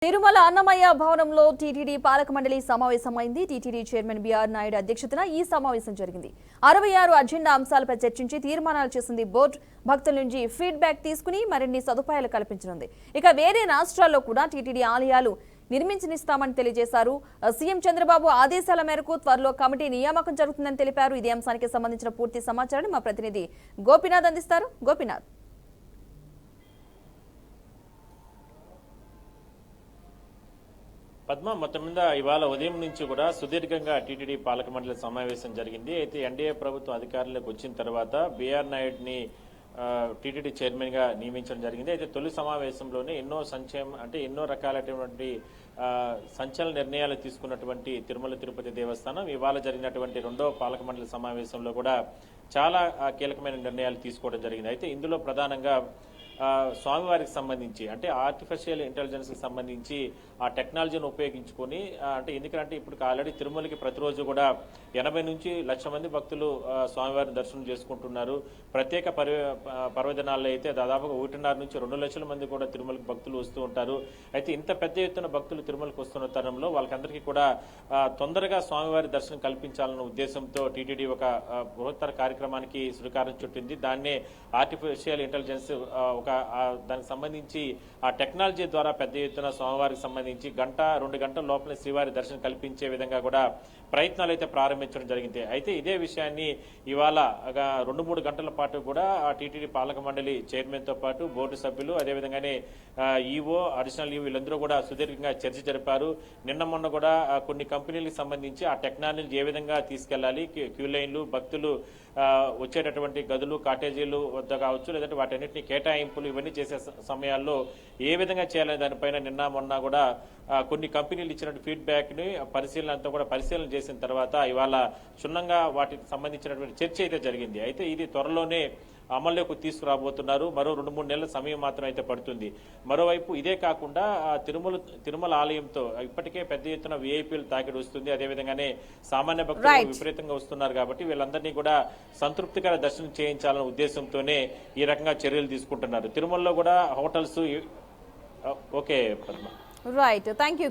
తిరుమల అన్నమయ్య భవనంలో టీటీడీ పాలక మండలి సమావేశమైంది. టీటీడీ చైర్మన్ బిఆర్ నాయుడు అధ్యక్షతన ఈ సమావేశం జరిగింది. 66 అజెండా అంశాలపై చర్చించి తీర్మానాలు చేసింది బోర్డు. భక్తుల నుంచి ఫీడ్బ్యాక్ తీసుకుని మరిన్ని సదుపాయాలు కల్పించనుంది. ఇక వేరే రాష్ట్రాల్లో కూడా టీటీడీ ఆలయాలు నిర్మించనిస్తామని తెలియజేశారు. సీఎం చంద్రబాబు ఆదేశాల మేరకు త్వరలో కమిటీ నియామకం జరుగుతుందని తెలిపారు. ఇదే అంశానికి సంబంధించిన పూర్తి సమాచారాన్ని మా ప్రతినిధి గోపినాథ్ అందిస్తారు. గోపినాథ్, పద్మ మొత్తం మీద ఇవాళ ఉదయం నుంచి కూడా సుదీర్ఘంగా టీటీడీ పాలక మండలి సమావేశం జరిగింది. అయితే ఎన్డీఏ ప్రభుత్వం అధికారంలోకి వచ్చిన తర్వాత బీఆర్ నాయుడిని టీటీడీ చైర్మన్ గా నియమించడం జరిగింది. అయితే తొలి సమావేశంలోనే ఎన్నో రకాలైనటువంటి సంచలన నిర్ణయాలు తీసుకున్నటువంటి తిరుమల తిరుపతి దేవస్థానం ఇవాళ జరిగినటువంటి రెండవ పాలక మండలి సమావేశంలో కూడా చాలా కీలకమైన నిర్ణయాలు తీసుకోవడం జరిగింది. అయితే ఇందులో ప్రధానంగా స్వామివారికి సంబంధించి అంటే ఆర్టిఫిషియల్ ఇంటెలిజెన్స్ కి సంబంధించి ఆ టెక్నాలజీని ఉపయోగించుకొని అంటే ఎందుకంటే ఇప్పుడు ఆల్రెడీ తిరుమలకి ప్రతిరోజు కూడా 80 నుంచి 1,00,000 మంది భక్తులు స్వామివారిని దర్శనం చేసుకుంటున్నారు. ప్రత్యేక పర్వదినాల్లో అయితే దాదాపుగా 1.5 నుంచి 2 లక్షల మంది కూడా తిరుమలకి భక్తులు వస్తూ ఉంటారు. అయితే ఇంత పెద్ద ఎత్తున భక్తులు తిరుమలకు వస్తున్న తరంలో వాళ్ళకందరికీ కూడా తొందరగా స్వామివారి దర్శనం కల్పించాలన్న ఉద్దేశంతో టీటీడీ ఒక బృహత్తర కార్యక్రమానికి శ్రీకారం చుట్టింది. దాన్నే ఆర్టిఫిషియల్ ఇంటెలిజెన్స్ దానికి సంబంధించి ఆ టెక్నాలజీ ద్వారా పెద్ద ఎత్తున స్వామివారికి సంబంధించి 1-2 గంటల లోపలే శ్రీవారి దర్శనం కల్పించే విధంగా కూడా ప్రయత్నాలు అయితే ప్రారంభించడం జరిగింది. అయితే ఇదే విషయాన్ని ఇవాళ 2-3 గంటల పాటు కూడా ఆ టీటీడీ పాలక మండలి చైర్మన్ తో పాటు బోర్డు సభ్యులు అదేవిధంగానే ఈఓ అడిషనల్ ఈఓ వీళ్ళందరూ కూడా సుదీర్ఘంగా చర్చ జరిపారు. నిన్న మొన్న కూడా కొన్ని కంపెనీలకు సంబంధించి ఆ టెక్నాలజీ ఏ విధంగా తీసుకెళ్లాలి, క్యూ లైన్లు, భక్తులు వచ్చేటటువంటి గదులు, కాటేజీలు వద్ద కావచ్చు, లేదంటే వాటన్నిటిని కేటాయింపులు ఇవన్నీ చేసే సమయాల్లో ఏ విధంగా చేయాలనే దానిపైన నిన్న మొన్న కూడా కొన్ని కంపెనీలు ఇచ్చినటువంటి ఫీడ్బ్యాక్ ని పరిశీలన చేసిన తర్వాత ఇవాళ క్షుణ్ణంగా వాటికి సంబంధించినటువంటి చర్చ అయితే జరిగింది. అయితే ఇది త్వరలోనే అమల్లోకి తీసుకురాబోతున్నారు. మరో 2-3 నెలల సమయం మాత్రం అయితే పడుతుంది. మరోవైపు ఇదే కాకుండా తిరుమల ఆలయంతో ఇప్పటికే పెద్ద ఎత్తున వీఐపీలు తాకిడి వస్తుంది. అదేవిధంగానే సామాన్య భక్తులు విపరీతంగా వస్తున్నారు కాబట్టి వీళ్ళందరినీ కూడా సంతృప్తికర దర్శనం చేయించాలనే ఉద్దేశంతోనే ఈ రకంగా చర్యలు తీసుకుంటున్నారు. తిరుమలలో కూడా hotels okay Padma. Right, thank you.